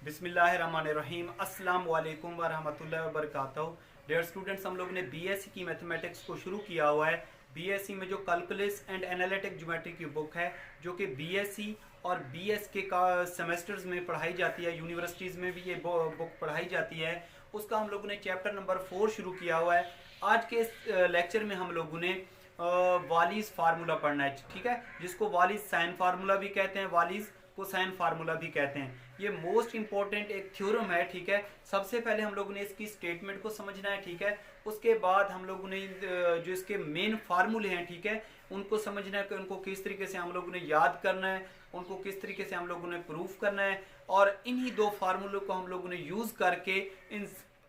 बिस्मिल्लाहिर्रहमानिर्रहीम अस्सलाम वालेकुम वरहमतुल्लाहि वबरकातुहू। डियर स्टूडेंट्स, हम लोग ने बीएससी की मैथमेटिक्स को शुरू किया हुआ है। बीएससी में जो कैलकुलस एंड एनालिटिक ज्योमेट्री की बुक है जो कि बीएससी और बीएसके का सेमेस्टर्स में पढ़ाई जाती है, यूनिवर्सिटीज़ में भी ये बुक पढ़ाई जाती है, उसका हम लोगों ने चैप्टर नंबर 4 शुरू किया हुआ है। आज के इस लेक्चर में हम लोगों ने वालीज फार्मूला पढ़ना है, ठीक है, जिसको वालीज साइन फार्मूला भी कहते हैं, वालीज कोसाइन फार्मूला भी कहते हैं। ये मोस्ट इंपॉर्टेंट एक थ्योरम है, ठीक है। सबसे पहले हम लोगों ने इसकी स्टेटमेंट को समझना है, ठीक है। उसके बाद हम लोगों ने जो इसके मेन फार्मूले हैं, ठीक है, उनको समझना है कि उनको किस तरीके से हम लोगों ने याद करना है, उनको किस तरीके से हम लोगों ने प्रूफ करना है, और इन्हीं दो फार्मूलों को हम लोगों ने यूज करके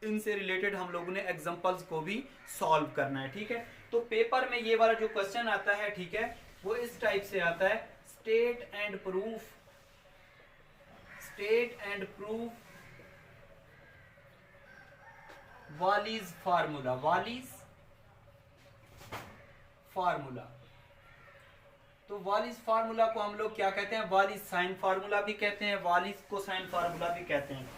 इनसे रिलेटेड हम लोगों ने एग्जांपल्स को भी सॉल्व करना है, ठीक है। तो पेपर में ये वाला जो क्वेश्चन आता है, ठीक है, वो इस टाइप से आता है, स्टेट एंड प्रूफ वालीज फार्मूला। तो वालीज फार्मूला को हम लोग क्या कहते हैं, वालीज साइन फार्मूला भी कहते हैं, वालीज कोसाइन फार्मूला भी कहते हैं।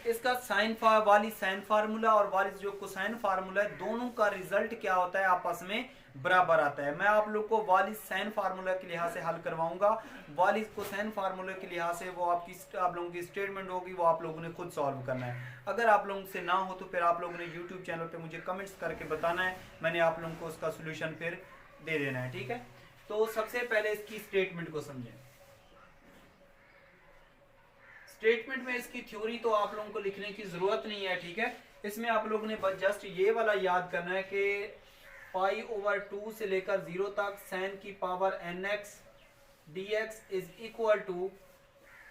इसका वालीज साइन फार्मूला और वालीज जो कोसाइन फार्मूला है, दोनों का रिजल्ट क्या होता है, आपस में बराबर आता है। मैं आप लोग को वालीज साइन फार्मूला के लिहाज से हल करवाऊंगा, वालीज कोसाइन फार्मूला के लिहाज से वो आप लोगों की स्टेटमेंट होगी, वो आप लोगों ने खुद सॉल्व करना है। अगर आप लोगों से ना हो तो फिर आप लोगों ने यूट्यूब चैनल पे मुझे कमेंट्स करके बताना है, मैंने आप लोगों को उसका सोल्यूशन फिर दे देना है, ठीक है। तो सबसे पहले इसकी स्टेटमेंट को समझें। स्टेटमेंट में इसकी थ्योरी तो आप लोगों को लिखने की जरूरत नहीं है, ठीक है। इसमें आप लोगों ने बस जस्ट ये वाला याद करना है कि π/2 से लेकर 0 तक sin की power nx dx is equal to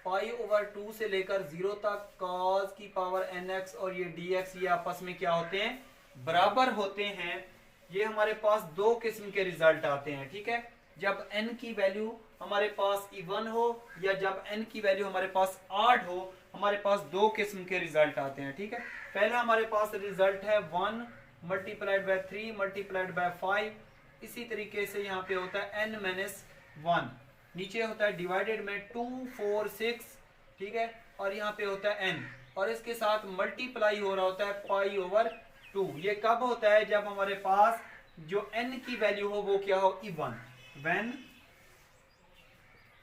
π/2 से लेकर 0 तक cos की पावर nx, और ये dx ये आपस में क्या होते हैं, बराबर होते हैं। ये हमारे पास दो किस्म के रिजल्ट आते हैं, ठीक है। जब n की वैल्यू हमारे पास इवन हो या जब n की वैल्यू हमारे पास 8 हो, हमारे पास दो किस्म के रिजल्ट आते हैं, ठीक है। पहला हमारे पास रिजल्ट है 1 मल्टीप्लाइड बाय 3 मल्टीप्लाइड बाय 5। इसी तरीके से यहाँ पे होता है n-1, नीचे होता है डिवाइडेड में 2 4 6, ठीक है, और यहाँ पे होता है n, और इसके साथ मल्टीप्लाई हो रहा होता है π/2। ये कब होता है, जब हमारे पास जो n की वैल्यू हो वो क्या हो, even, when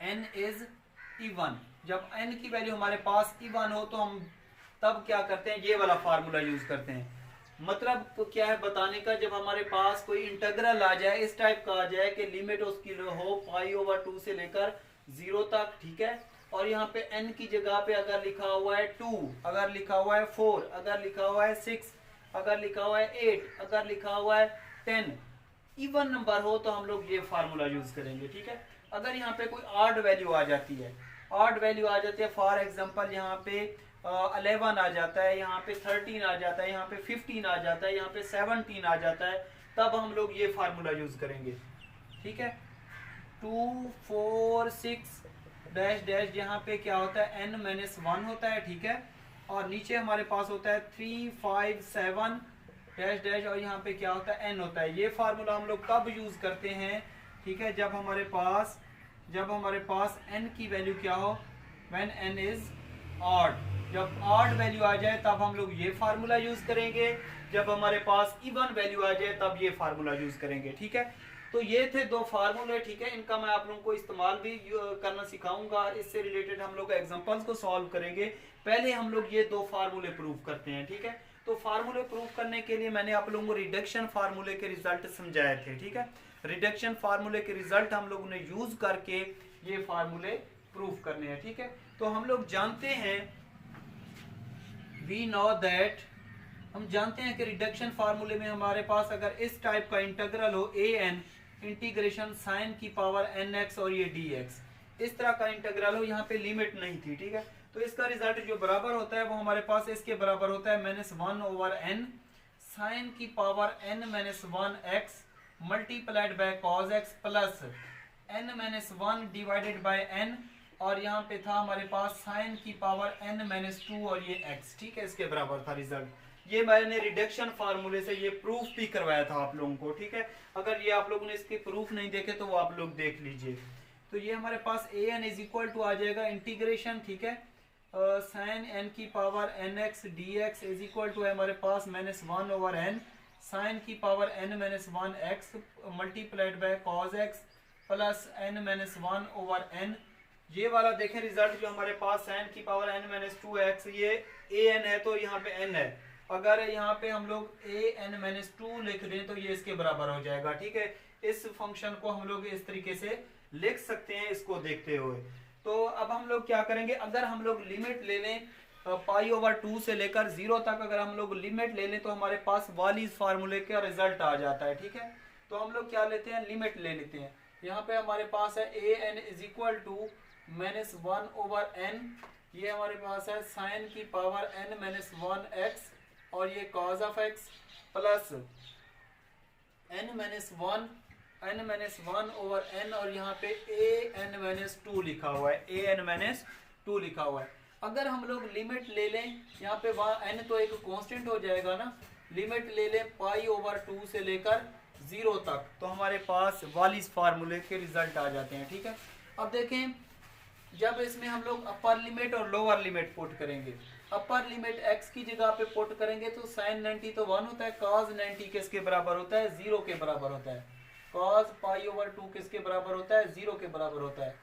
n is even. जब n की वैल्यू हमारे पास इवन हो तो हम तब क्या करते हैं, ये वाला फार्मूला यूज करते हैं। मतलब तो क्या है बताने का, जब हमारे पास कोई इंटीग्रल आ जाए, इस टाइप का आ जाए कि लिमिट उसकी हो π/2 से लेकर 0 तक, ठीक है, और यहाँ पे n की जगह पे अगर लिखा हुआ है 2, अगर लिखा हुआ है 4, अगर लिखा हुआ है 6, अगर लिखा हुआ है 8, अगर लिखा हुआ है 10, इवन नंबर हो तो हम लोग ये फार्मूला यूज करेंगे, ठीक है। अगर यहाँ पे कोई ऑड वैल्यू आ जाती है, फॉर एग्जांपल यहाँ पे 11 आ जाता है, यहाँ पे 13 आ जाता है, यहाँ पे 15 आ जाता है, यहाँ पे 17 आ जाता है, तब हम लोग ये फार्मूला यूज करेंगे, ठीक है। 2 4 6 डैश डैश, यहाँ पे क्या होता है, n-1 होता है, ठीक है, और नीचे हमारे पास होता है 3 5 7 डैश डैश, और यहाँ पे क्या होता है, n होता है। ये फार्मूला हम लोग कब यूज करते हैं, ठीक है, जब हमारे पास n की वैल्यू क्या हो, व्हेन n इज ऑड। जब ऑड वैल्यू आ जाए तब हम लोग ये फार्मूला यूज करेंगे, जब हमारे पास इवन वैल्यू आ जाए तब ये फार्मूला यूज करेंगे, ठीक है। तो ये थे दो फार्मूले, ठीक है, इनका मैं आप लोगों को इस्तेमाल भी करना सिखाऊंगा। इससे रिलेटेड हम लोग एग्जांपल्स को सॉल्व करेंगे। पहले हम लोग ये दो फार्मूले प्रूव करते हैं, ठीक है। तो फार्मूले प्रूव करने के लिए मैंने आप लोगों को रिडक्शन फार्मूले के रिजल्ट समझाए थे, ठीक है। रिडक्शन फार्मूले के रिजल्ट हम लोगों ने यूज करके ये फार्मूले प्रूव करने हैं, ठीक है। तो हम लोग जानते हैं, वी नो दैट, हम जानते हैं कि रिडक्शन फार्मूले में हमारे पास अगर इस टाइप का इंटीग्रल हो an इंटीग्रेशन साइन की पावर nx और ये dx, इस तरह का इंटीग्रल हो, यहाँ पे लिमिट नहीं थी, ठीक है, तो इसका रिजल्ट जो बराबर होता है वो हमारे पास इसके बराबर होता है -1/n साइन की power n-1x multiplied by cos x plus n-1 divided by n, और यहाँ पे था हमारे पास साइन की पावर n-2 और ये x, ठीक है, इसके बराबर था रिजल्ट। ये मैंने रिडक्शन फार्मूले से ये प्रूफ भी करवाया था आप लोगों को, ठीक है। अगर ये आप लोगों ने इसके प्रूफ नहीं देखे तो वो आप लोग देख लीजिए। तो ये हमारे पास an इज इक्वल टू आ जाएगा इंटीग्रेशन, ठीक है, साइन एन की power n x d x is equal to है हमारे पास -1/n साइन की power n-1 x multiplied by cos x plus n-1/n। ये वाला देखें रिजल्ट जो हमारे पास साइन की पावर n-2x ये an है तो यहाँ पे n है। अगर यहाँ पे हम लोग an-2 लिख दें तो ये इसके बराबर हो जाएगा। ठीक है, इस फंक्शन को हम लोग इस तरीके से लिख सकते हैं इसको देखते हुए। तो अब हम लोग क्या करेंगे, अगर हम लोग लिमिट ले लें π/2 से लेकर 0 तक अगर हम लोग लिमिट ले लें तो हमारे पास वालिस फार्मूले का रिजल्ट आ जाता है। ठीक है, तो हम लोग क्या लेते हैं, लिमिट ले लेते हैं। यहाँ पे हमारे पास है an is equal to -1/n, ये हमारे पास है साइन की पावर n-1 x और ये cos of x plus n-1/n और यहाँ पे an-2 लिखा हुआ है, an-2 लिखा हुआ है। अगर हम लोग लिमिट ले लें यहाँ पे वहाँ n तो एक कांस्टेंट हो जाएगा ना, लिमिट ले लें π/2 से लेकर 0 तक तो हमारे पास वालिस फार्मूले के रिजल्ट आ जाते हैं। ठीक है, अब देखें जब इसमें हम लोग अपर लिमिट और लोअर लिमिट पुट करेंगे, अपर लिमिट x की जगह पे पुट करेंगे तो sin 90 तो 1 होता है, cos 90 किसके बराबर होता है, 0 के बराबर होता है, cos π/2 किसके बराबर होता है, 0 के बराबर होता है,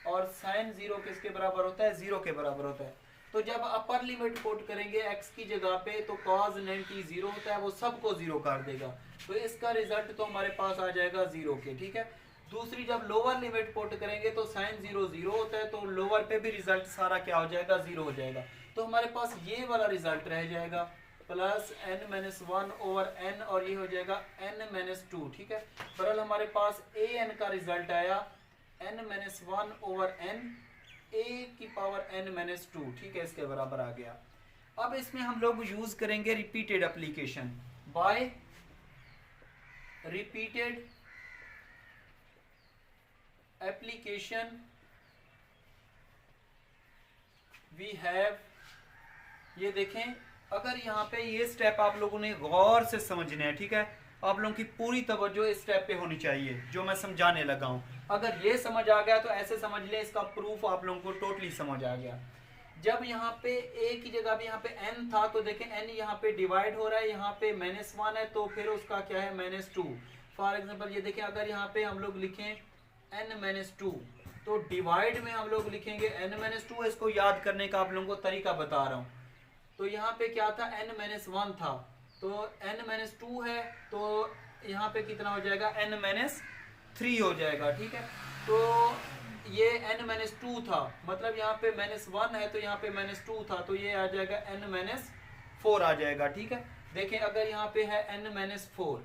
और sin 0 किसके बराबर होता है, 0 के बराबर होता है। तो जब अपर लिमिट पुट करेंगे x की जगह पे तो cos 90 0 होता है, वो सबको 0 कर देगा, तो इसका रिजल्ट तो हमारे पास आ जाएगा 0 के। ठीक है, दूसरी जब लोअर लिमिट पुट करेंगे तो sin 0 0 होता है, तो लोअर पे भी रिजल्ट सारा क्या हो जाएगा, 0 हो जाएगा। तो हमारे पास ये वाला रिजल्ट रह जाएगा प्लस n-1/n और ये हो जाएगा n-2। ठीक है, बहरहाल हमारे पास an का रिजल्ट आया n-1/n a की पावर n-2। ठीक है, इसके बराबर आ गया। अब इसमें हम लोग यूज करेंगे repeated application. By repeated application we have, ये देखें अगर यहाँ पे ये स्टेप आप लोगों ने गौर से समझने हैं। ठीक है, आप लोगों की पूरी तवज्जो इस स्टेप पे होनी चाहिए जो मैं समझाने लगा हूँ। अगर ये समझ आ गया तो ऐसे समझ लें इसका प्रूफ आप लोगों को टोटली समझ आ गया। जब यहाँ पे a की जगह पे यहाँ पे n था तो देखें n यहाँ पे डिवाइड हो रहा है, यहाँ पे -1 है तो फिर उसका क्या है -2। फॉर एग्जाम्पल ये देखें अगर यहाँ पे हम लोग लिखें n-2 तो डिवाइड में हम लोग लिखेंगे n-2। इसको याद करने का आप लोगों को तरीका बता रहा हूँ। तो यहाँ पे क्या था, n-1 था तो n-2 है तो यहाँ पे कितना हो जाएगा, n-3 हो जाएगा। ठीक है, तो ये n-2 था, मतलब यहाँ पे -1 है तो यहाँ पे -2 था तो ये आ जाएगा n-4 आ जाएगा। ठीक है, देखें अगर यहाँ पे है n-4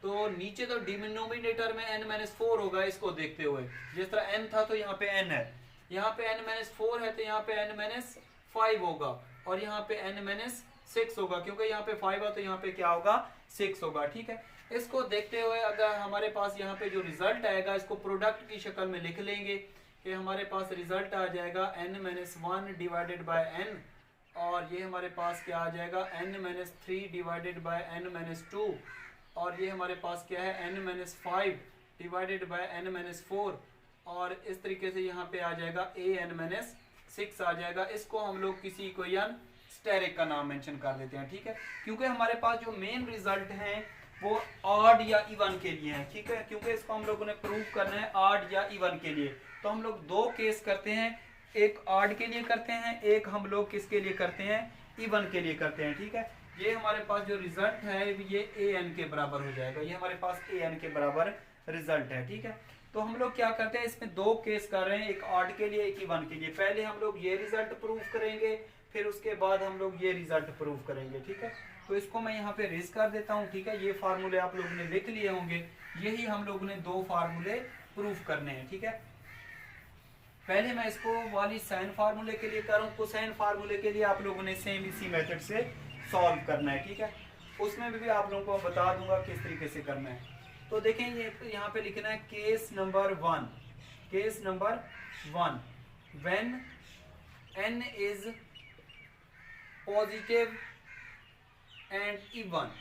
तो नीचे तो डिनोमिनेटर में n-4 होगा, इसको देखते हुए जिस तरह n था तो यहाँ पे n है, यहाँ पे n-4 है तो यहाँ पे n-5 होगा और यहाँ पे n-6 होगा, क्योंकि यहाँ पे 5 है तो यहाँ पे क्या होगा, 6 होगा। ठीक है, इसको देखते हुए अगर हमारे पास यहाँ पे जो रिजल्ट आएगा इसको प्रोडक्ट की शक्ल में लिख लेंगे कि हमारे पास रिजल्ट आ जाएगा n-1 डिवाइडेड बाय n और ये हमारे पास क्या आ जाएगा n-3 डिवाइडेड बाय n-2 और ये हमारे पास क्या है n-5 डिवाइडेड बाय n-4 और इस तरीके से यहाँ पे आ जाएगा an-6 आ जाएगा। इसको हम लोग किसी इक्वेशन स्टेरिक का नाम मेंशन कर देते हैं। ठीक है, क्योंकि हमारे पास जो मेन रिजल्ट हैं वो ऑड या इवन के लिए हैं। ठीक है, क्योंकि इसको हम लोगों ने प्रूव करना है ऑड या इवन के लिए, तो हम लोग दो केस करते हैं, एक ऑड के लिए करते हैं, एक हम लोग किसके लिए करते हैं, इवन के लिए करते हैं। ठीक है, ये हमारे पास जो रिजल्ट है ये an के बराबर हो जाएगा, ये हमारे पास an के बराबर रिजल्ट है। ठीक है, तो हम लोग क्या करते हैं, इसमें दो केस कर रहे हैं, एक ऑड के लिए एक इवन के लिए। पहले हम लोग ये रिजल्ट प्रूव करेंगे, फिर उसके बाद हम लोग ये रिजल्ट प्रूव करेंगे। ठीक है, तो इसको मैं यहाँ पे रेज कर देता हूँ। ठीक है, ये फार्मूले आप लोगों ने लिख लिए होंगे, यही हम लोगों ने दो फार्मूले प्रूव करने हैं। ठीक है, पहले मैं इसको वाली साइन फार्मूले के लिए कर रहा हूँ, कोसाइन फार्मूले के लिए आप लोगों ने सेम इसी मेथड से सॉल्व करना है। ठीक है, उसमें भी आप लोगों को बता दूंगा किस तरीके से करना है। तो देखें ये यहाँ पे लिखना है case number 1, case number 1 when n is positive and even.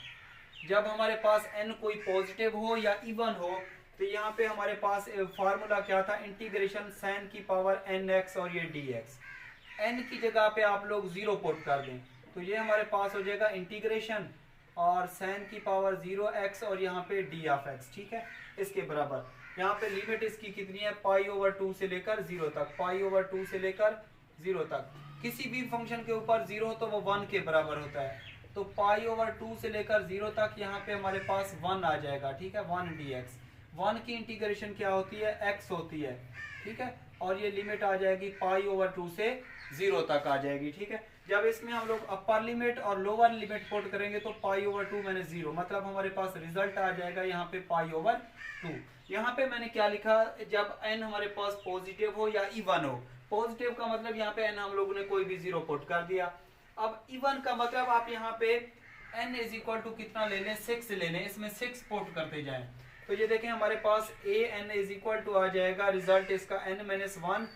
जब हमारे पास n कोई पॉजिटिव हो या इवन हो तो यहाँ पे हमारे पास फार्मूला क्या था, इंटीग्रेशन साइन की पावर nx और ये dx। n की जगह पे आप लोग 0 पुट कर दें तो ये हमारे पास हो जाएगा इंटीग्रेशन और sin की पावर 0x और यहाँ पे d ऑफ x, ठीक है, इसके बराबर। यहाँ पे लिमिट इसकी कितनी है, π/2 से लेकर 0 तक, π/2 से लेकर 0 तक। किसी भी फंक्शन के ऊपर 0 हो तो वो 1 के बराबर होता है, तो π/2 से लेकर 0 तक यहाँ पे हमारे पास 1 आ जाएगा, ठीक है, 1 dx। 1 की इंटीग्रेशन क्या होती है, x होती है, ठीक है, और ये लिमिट आ जाएगी π/2 से 0 तक आ जाएगी, ठीक है। जब इसमें हम लोग अपर लिमिट और लोअर लिमिट पुट करेंगे तो π/2 मैंने 0, मतलब हमारे पास रिजल्ट आ जाएगा यहाँ पे π/2। यहाँ पे मैंने क्या लिखा, जब n हमारे पास पॉजिटिव हो या इवन हो। पॉजिटिव का मतलब यहाँ पे n हम लोगों ने कोई भी 0 पुट कर दिया। अब इवन का मतलब आप यहाँ पे n इज इक्वल टू कितना ले लें, 6 ले लें, इसमें 6 पुट करते जाएं। तो ये देखें हमारे पास an इज इक्वल टू आ जाएगा, रिजल्ट इसका n-1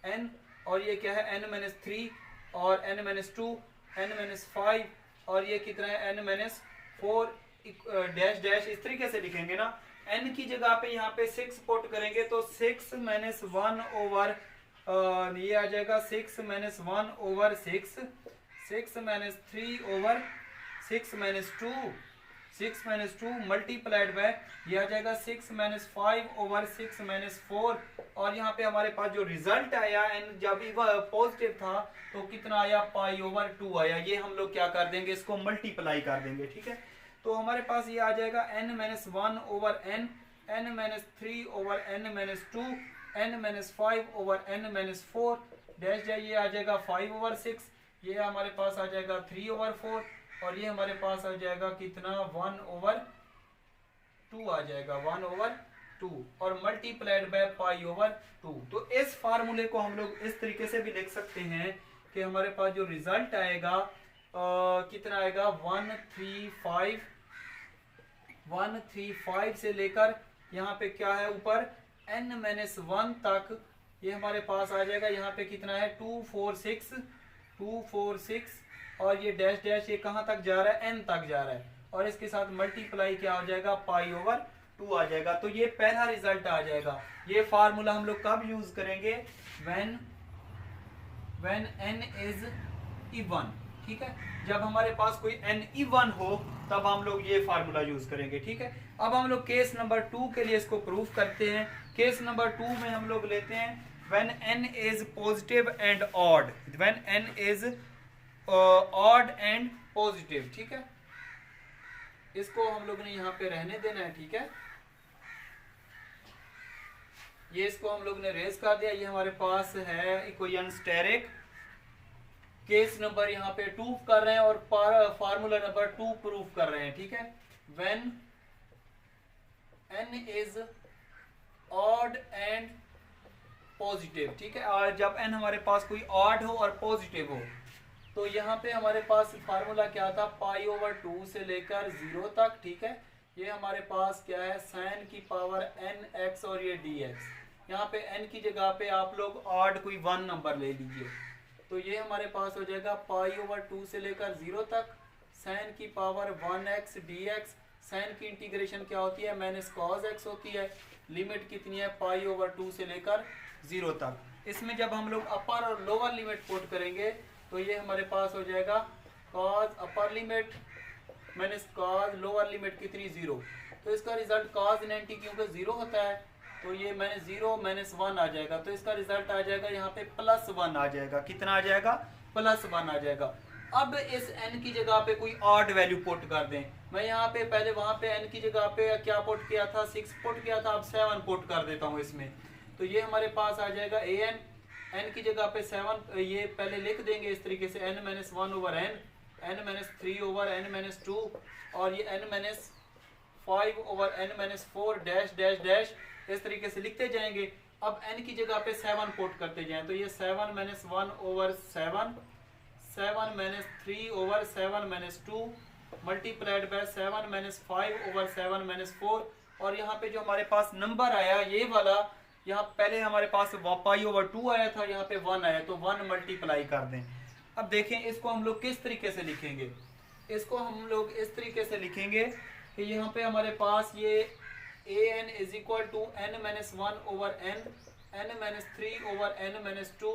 n, और ये क्या है n-3 और n-2 n-5 और ये कितना है n-4 डैश डैश, इस तरीके से लिखेंगे ना। n की जगह पे यहाँ पे 6 पुट करेंगे तो 6-1 ओवर ये आ जाएगा 6-1 ओवर 6, 6-3 ओवर 6-2, 6-2 मल्टीप्लाइड बाय ये आ जाएगा 6-5 ओवर 6-4, और यहाँ पे हमारे पास जो रिजल्ट आया एंड जब पॉजिटिव था तो कितना आया, π/2 आया। ये हम लोग क्या कर देंगे, इसको मल्टीप्लाई कर देंगे, ठीक है। तो हमारे पास ये आ जाएगा n-1 over n, n-3 over n-2, n-5 over n-4 dash dash, ये आ जाएगा 5 ओवर 6, ये हमारे पास आ जाएगा 3 ओवर 4, और ये हमारे पास आ जाएगा कितना, 1 ओवर 2 आ जाएगा, 1 ओवर 2 और मल्टीप्लाइड बाय π/2। तो इस फार्मूले को हम लोग इस तरीके से भी लिख सकते हैं कि हमारे पास जो रिजल्ट आएगा कितना आएगा, 135 से लेकर यहाँ पे क्या है ऊपर n-1 तक, ये हमारे पास आ जाएगा यहाँ पे कितना है 246 और ये डैश डैश ये कहाँ तक जा रहा है, n तक जा रहा है, और इसके साथ मल्टीप्लाई क्या हो जाएगा, π/2 आ जाएगा। तो ये पहला रिजल्ट आ जाएगा। ये फार्मूला हम लोग कब यूज करेंगे, when n is even, ठीक है, जब हमारे पास कोई n even हो तब हम लोग ये फार्मूला यूज करेंगे, ठीक है। अब हम लोग केस नंबर 2 के लिए इसको प्रूफ करते हैं। केस नंबर 2 में हम लोग लेते हैं when n is positive and odd, when n is odd and positive, ठीक है। इसको हम लोग ने यहाँ पे रहने देना है, ठीक है। ये इसको हम लोग ने रेज कर दिया, ये हमारे पास है इक्वेशन स्टेरिक। केस नंबर यहाँ पे 2 कर रहे हैं और फार्मूला नंबर 2 प्रूफ कर रहे हैं, ठीक है। when n is odd and positive, ठीक है, और जब n हमारे पास कोई odd हो और पॉजिटिव हो तो यहाँ पे हमारे पास फार्मूला क्या था, π/2 से लेकर 0 तक, ठीक है। ये हमारे पास क्या है, sin की पावर nx और ये dx। यहाँ पे n की जगह पे आप लोग odd कोई 1 नंबर ले लीजिए, तो ये हमारे पास हो जाएगा π/2 से लेकर 0 तक sin की पावर 1x dx। sin की इंटीग्रेशन क्या होती है, माइनस cos x होती है। लिमिट कितनी है, π/2 से लेकर 0 तक। इसमें जब हम लोग अपर और लोअर लिमिट पुट करेंगे तो ये हमारे पास हो जाएगा cos upper limit minus cos lower limit कितनी, 0। तो इसका रिजल्ट cos 90 क्योंकि 0 होता है तो ये माइनस 0 -1 आ जाएगा, तो इसका रिजल्ट आ जाएगा यहाँ पे +1 आ जाएगा। कितना आ जाएगा, +1 आ जाएगा। अब इस n की जगह पे कोई ऑड वैल्यू पुट कर दें। मैं यहाँ पे पहले वहां पे n की जगह पे क्या पुट किया था, 6 पुट किया था, अब 7 पुट कर देता हूँ इसमें। तो ये हमारे पास आ जाएगा n की जगह पे 7 ये पहले लिख देंगे इस तरीके से, n-1 over n, n-3 over n-2 और ये n-5 over n-4 dash dash dash, इस तरीके से लिखते जाएंगे। अब n की जगह पे 7 पुट करते जाएं तो ये 7-1 over 7, 7-3 over 7-2 multiplied by 7-5 over 7-4, और यहाँ पे जो हमारे पास नंबर आया ये वाला, यहाँ पहले हमारे पास π/2 आया था, यहाँ पे 1 आया तो 1 मल्टीप्लाई कर दें। अब देखें इसको हम लोग किस तरीके से लिखेंगे, इसको हम लोग इस तरीके से लिखेंगे कि यहाँ पे हमारे पास ये an is equal to n-1 over n, n-3 over n-2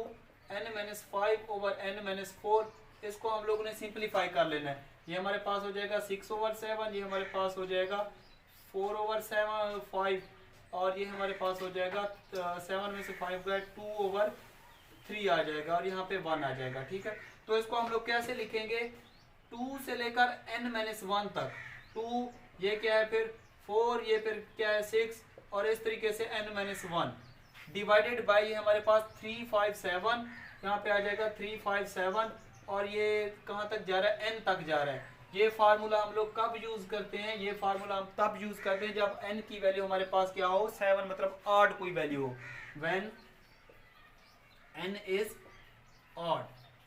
n-5/n-4, इसको हम लोगों ने सिंप्लीफाई कर लेना है। ये हमारे पास हो जाएगा 6/7, ये हमारे पास हो जाएगा 4/5, और ये हमारे पास हो जाएगा 7 में से 5 गए 2/3 आ जाएगा, और यहाँ पे 1 आ जाएगा। ठीक है, तो इसको हम लोग कैसे लिखेंगे, 2 से लेकर n-1 तक, 2 ये क्या है, फिर 4 ये फिर क्या है 6, और इस तरीके से n-1 डिवाइडेड बाई ये हमारे पास 357, यहाँ पे आ जाएगा 357, और ये कहाँ तक जा रहा है, n तक जा रहा है। ये फार्मूला हम लोग कब यूज करते हैं, ये फार्मूला हम तब यूज करते हैं जब n की वैल्यू हमारे पास क्या हो, 7 मतलब ऑड कोई वैल्यू हो, व्हेन n इज ऑड।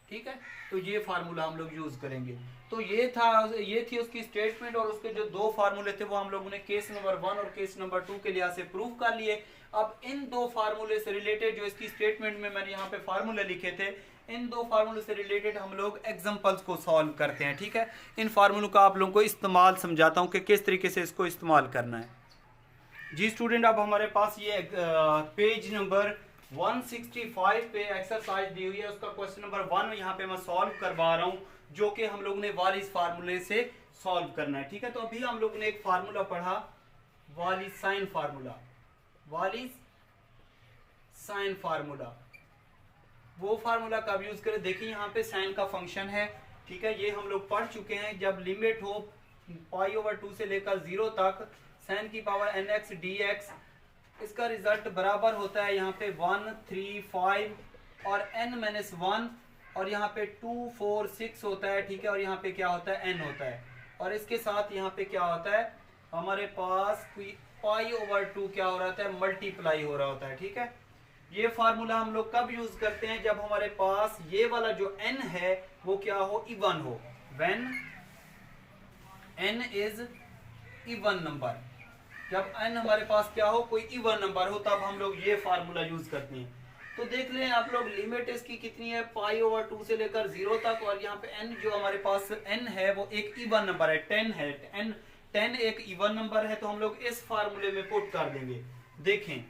ठीक है, तो ये फार्मूला हम लोग यूज करेंगे। तो ये थी उसकी स्टेटमेंट, और उसके जो दो फार्मूले थे वो हम लोगों ने केस नंबर 1 और केस नंबर 2 के लिहाज से प्रूव कर लिए। अब इन दो फार्मूले से रिलेटेड जो इसकी स्टेटमेंट में मैंने यहाँ पे फार्मूले लिखे थे, इन दो फार्मूले से रिलेटेड हम लोग एग्जांपल्स को सॉल्व करते हैं। ठीक है, इन फार्मूलों का आप लोगों को इस्तेमाल समझाता हूँ कि किस तरीके से इसको इस्तेमाल करना है। जी स्टूडेंट, अब हमारे पास ये पेज नंबर 165 पे एक्सरसाइज दी हुई है, उसका क्वेश्चन नंबर 1 यहाँ पे मैं सॉल्व करवा रहा हूँ, जो कि हम लोग ने वालिस फार्मूले से सॉल्व करना है। ठीक है, तो अभी हम लोग ने एक फार्मूला पढ़ा, Wallis sine formula, Wallis sine formula. वो फार्मूला कब यूज करें, देखिए यहाँ पे साइन का फंक्शन है। ठीक है, ये हम लोग पढ़ चुके हैं, जब लिमिट हो π/2 से लेकर 0 तक साइन की पावर nx dx, इसका रिजल्ट बराबर होता है यहाँ पे 1 3 5 और n-1, और यहाँ पे 2 4 6 होता है। ठीक है, और यहाँ पे क्या होता है, n होता है, और इसके साथ यहाँ पे क्या होता है, हमारे पास π/2 क्या हो रहा होता है, मल्टीप्लाई हो रहा होता है। ठीक है, ये फार्मूला हम लोग कब यूज करते हैं, जब हमारे पास ये वाला जो n है वो क्या हो, इवन हो, when n is even number. जब n हमारे पास क्या हो, कोई इवन नंबर हो, तब हम लोग ये फार्मूला यूज करते हैं। तो देख लें आप लोग, लिमिट इसकी कितनी है, π/2 से लेकर 0 तक, और यहाँ पे n जो हमारे पास n है वो एक इवन नंबर है, 10 है, 10 एक इवन नंबर है, तो हम लोग इस फार्मूले में पुट कर देंगे। देखें,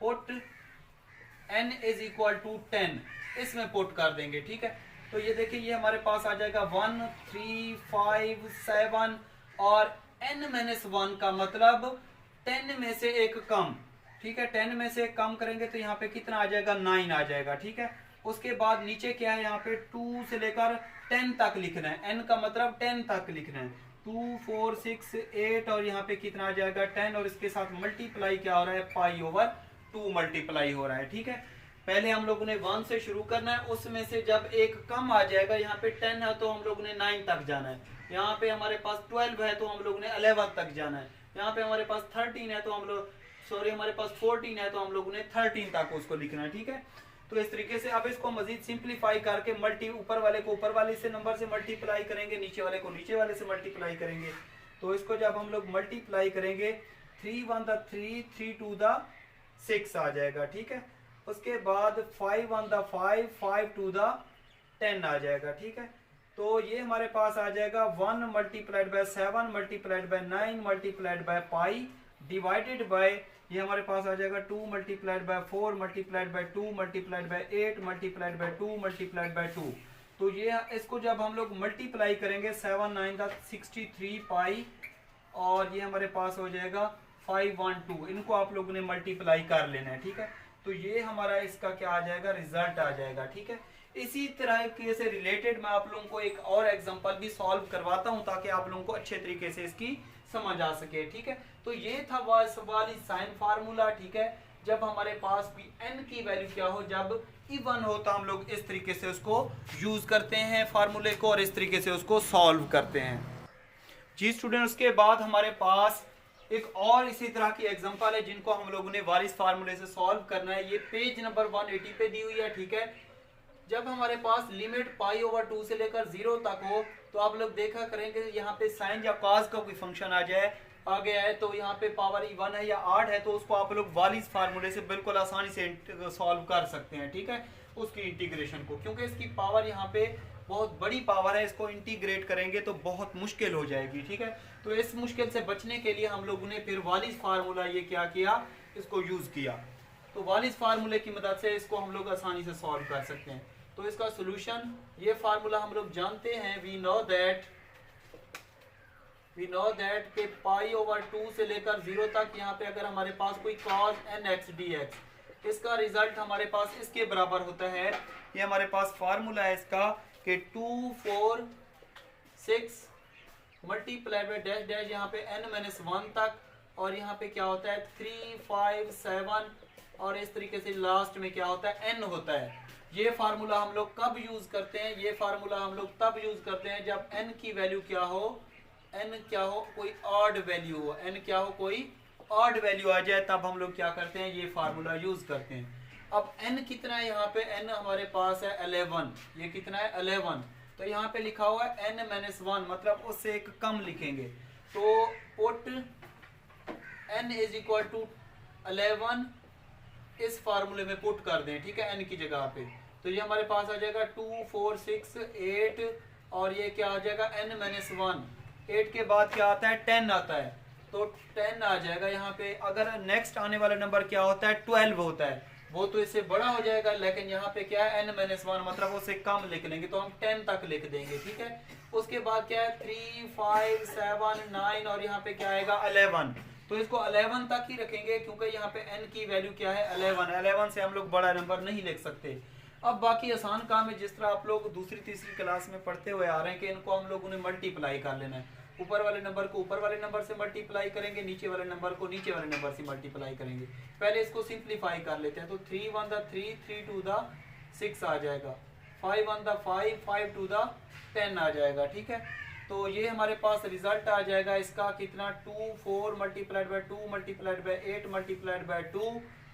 put n is equal to 10, इसमें पुट कर देंगे। ठीक है, तो ये देखिए, ये हमारे पास आ जाएगा 1 3 5 7, और n-1 का मतलब 10 में से एक कम। ठीक है, 10 में से कम करेंगे तो यहाँ पे कितना आ जाएगा, 9 आ जाएगा। ठीक है, उसके बाद नीचे क्या है, यहाँ पे 2 से लेकर 10 तक लिखना है, n का मतलब 10 तक लिखना है, 2 4 6 8, और यहाँ पे कितना आ जाएगा 10, और इसके साथ मल्टीप्लाई क्या हो रहा है, π/2 मल्टीप्लाई हो रहा है। ठीक है, पहले हम लोगों ने 1 से शुरू करना है, उसमें से जब एक कम आ जाएगा, यहाँ पे 10 है तो हम लोगों ने 9 तक जाना है, यहाँ पे हमारे पास 12 है तो हम लोग ने 11 तक जाना है, यहाँ पे हमारे पास 13 है तो हम लोग हमारे पास 14 है तो हम लोगों ने 13 तक उसको लिखना है। ठीक है, तो इस तरीके से अब इसको मजीद सिंप्लीफाई करके ऊपर वाले को ऊपर वाले से नंबर से मल्टीप्लाई करेंगे, नीचे वाले को नीचे वाले से मल्टीप्लाई करेंगे। तो इसको जब हम लोग मल्टीप्लाई करेंगे, 3 1 द 3 3 2 द 6 आ जाएगा। ठीक है, उसके बाद 5 1 द 5 5 2 द 10 आ जाएगा। ठीक है, तो ये हमारे पास आ जाएगा 1 multiplied by 7 multiplied by 9 multiplied by pi divided by, ये हमारे पास आ जाएगा 2 multiplied by 4 multiplied by 2 multiplied by 8 multiplied by 2 multiplied by 2। तो ये इसको जब हम लोग मल्टीप्लाई करेंगे 7 9 द 63 पाई, और ये हमारे पास हो जाएगा 512, इनको आप लोगों ने मल्टीप्लाई कर लेना है। ठीक है, तो ये हमारा इसका क्या आ जाएगा, रिजल्ट आ जाएगा। ठीक है, इसी तरह के से रिलेटेड मैं आप लोगों को एक और एग्जांपल भी सॉल्व करवाता हूं, ताकि आप लोगों को अच्छे तरीके से इसकी समझ आ सके। ठीक है, तो ये था वाली साइन फार्मूला। ठीक है, जब हमारे पास भी n की वैल्यू क्या हो, जब इवन हो, तो हम लोग इस तरीके से उसको यूज करते हैं फार्मूले को, और इस तरीके से उसको सॉल्व करते हैं। जी स्टूडेंट, उसके बाद हमारे पास एक और इसी तरह की एग्जांपल है, जिनको हम लोगों ने वालिस फार्मूले से सॉल्व करना है। ये पेज नंबर 180 पे दी हुई है। ठीक है, जब हमारे पास लिमिट π/2 से लेकर 0 तक हो, तो आप लोग देखा करेंगे यहाँ पे साइन या कॉस का कोई फंक्शन आ गया है, तो यहाँ पे पावर इवन है या ऑड है, तो उसको आप लोग वालिस फार्मूले से बिल्कुल आसानी से सॉल्व कर सकते हैं। ठीक है, उसकी इंटीग्रेशन को, क्योंकि इसकी पावर यहाँ पे बहुत बड़ी पावर है, इसको इंटीग्रेट करेंगे तो बहुत मुश्किल हो जाएगी। ठीक है, तो इस मुश्किल से बचने के लिए हम लोगों ने फिर वालिस फार्मूला ये क्या किया, इसको यूज किया। तो वालिस फार्मूले की मदद से इसको हम लोग आसानी से सॉल्व कर सकते हैं। तो इसका सोल्यूशन, ये फार्मूला हम लोग जानते हैं, वी नो दैट के π/2 से लेकर 0 तक, यहाँ पे अगर हमारे पास कोई cos nx dx, इसका रिजल्ट हमारे पास इसके बराबर होता है। ये हमारे पास फार्मूला है इसका कि 2 4 6 मल्टीप्लाई बाय डैश डैश, यहाँ पे n-1 तक, और यहाँ पे क्या होता है 3 5 7, और इस तरीके से लास्ट में क्या होता है n होता है। ये फार्मूला हम लोग कब यूज करते हैं? ये फार्मूला हम लोग तब यूज करते हैं जब n की वैल्यू क्या हो, कोई ऑड वैल्यू हो, n क्या हो, कोई ऑड वैल्यू आ जाए, तब हम लोग क्या करते हैं, ये फार्मूला यूज करते हैं। अब n कितना है, यहाँ पे n हमारे पास है 11, ये कितना है 11, तो यहाँ पे लिखा हुआ है n-1, मतलब उससे एक कम लिखेंगे, तो put n is equal to 11 इस फार्मूले में पुट कर दें, ठीक है, n की जगह पे, तो ये हमारे पास आ जाएगा 2 4 6 8, और ये क्या आ जाएगा n-1, 8 के बाद क्या आता है 10 आता है, तो 10 आ जाएगा यहाँ पे। अगर नेक्स्ट आने वाला नंबर क्या होता है 12 होता है, वो तो इससे बड़ा हो जाएगा, लेकिन यहाँ पे क्या है n-1, मतलब उससे कम लिख लेंगे, तो हम 10 तक लिख देंगे, ठीक है। उसके बाद क्या है 3 5 7 9, और यहाँ पे क्या आएगा 11, तो इसको 11 तक ही रखेंगे, क्योंकि यहाँ पे n की वैल्यू क्या है 11 से हम लोग बड़ा नंबर नहीं लिख सकते। अब बाकी आसान काम है, जिस तरह आप लोग दूसरी तीसरी क्लास में पढ़ते हुए आ रहे हैं कि इनको हम लोगों ने मल्टीप्लाई कर लेना है, ऊपर वाले नंबर को ऊपर वाले नंबर से मल्टीप्लाई करेंगे, नीचे वाले नंबर को नीचे वाले नंबर से मल्टीप्लाई करेंगे। पहले इसको सिंप्लीफाई कर लेते हैं, तो 3 1 3 3 2 6 आ जाएगा, 5 1 5 5 2 10 आ जाएगा, ठीक है। तो ये हमारे पास रिजल्ट आ जाएगा इसका कितना 2 4 multiplied by 2 multiplied by 8 multiplied by 2,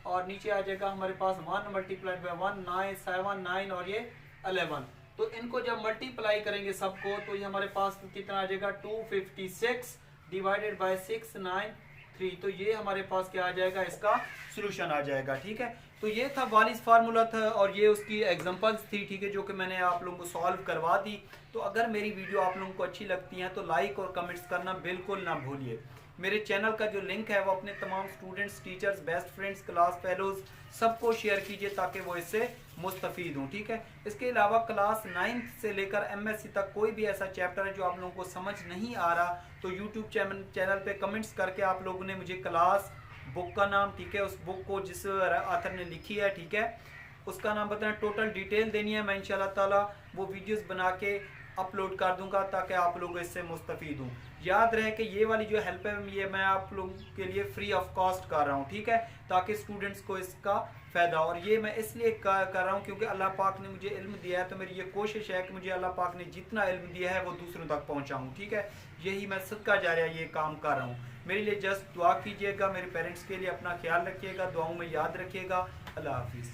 और नीचे आ जाएगा हमारे पास 1 मल्टीप्लाइड बाय 1 9 7 9, और ये 11। तो इनको जब मल्टीप्लाई करेंगे सबको, तो ये हमारे पास कितना आ जाएगा 256 डिवाइडेड बाय 693, तो ये हमारे पास क्या आ जाएगा, इसका सोल्यूशन आ जाएगा, ठीक है। तो ये था वालिस फार्मूला था, और ये उसकी एग्जांपल्स थी, ठीक है, जो कि मैंने आप लोगों को सॉल्व करवा दी। तो अगर मेरी वीडियो आप लोगों को अच्छी लगती है तो लाइक और कमेंट्स करना बिल्कुल ना भूलिए। मेरे चैनल का जो लिंक है वो अपने तमाम students, teachers, best friends, class fellows सबको शेयर कीजिए, ताकि वो इससे मुस्तफ़ीद हों, ठीक है। इसके अलावा क्लास 9th से लेकर MSc तक कोई भी ऐसा चैप्टर है जो आप लोगों को समझ नहीं आ रहा, तो यूट्यूब चैनल पे कमेंट्स करके आप लोगों ने मुझे क्लास, बुक का नाम, ठीक है, उस बुक को जिस ऑथर ने लिखी है, ठीक है, उसका नाम बताना, टोटल डिटेल देनी है। मैं इंशाल्लाह ताला वो वीडियोस बना के अपलोड कर दूंगा, ताकि आप लोग इससे मुस्तफ़ीद हों। याद रहे कि ये वाली जो हेल्प है ये मैं आप लोगों के लिए फ्री ऑफ कॉस्ट कर रहा हूँ, ठीक है, ताकि स्टूडेंट्स को इसका फ़ायदा, और ये मैं इसलिए कर रहा हूँ क्योंकि अल्लाह पाक ने मुझे इल्म दिया है, तो मेरी ये कोशिश है कि मुझे अल्लाह पाक ने जितना इल्म दिया है वो दूसरों तक पहुँचाऊँ, ठीक है। यही मैं सदका जारिया ये काम कर रहा हूँ। मेरे लिए जस्ट दुआ कीजिएगा, मेरे पेरेंट्स के लिए अपना ख्याल रखिएगा, दुआओं में याद रखिएगा। अल्लाह हाफिज़।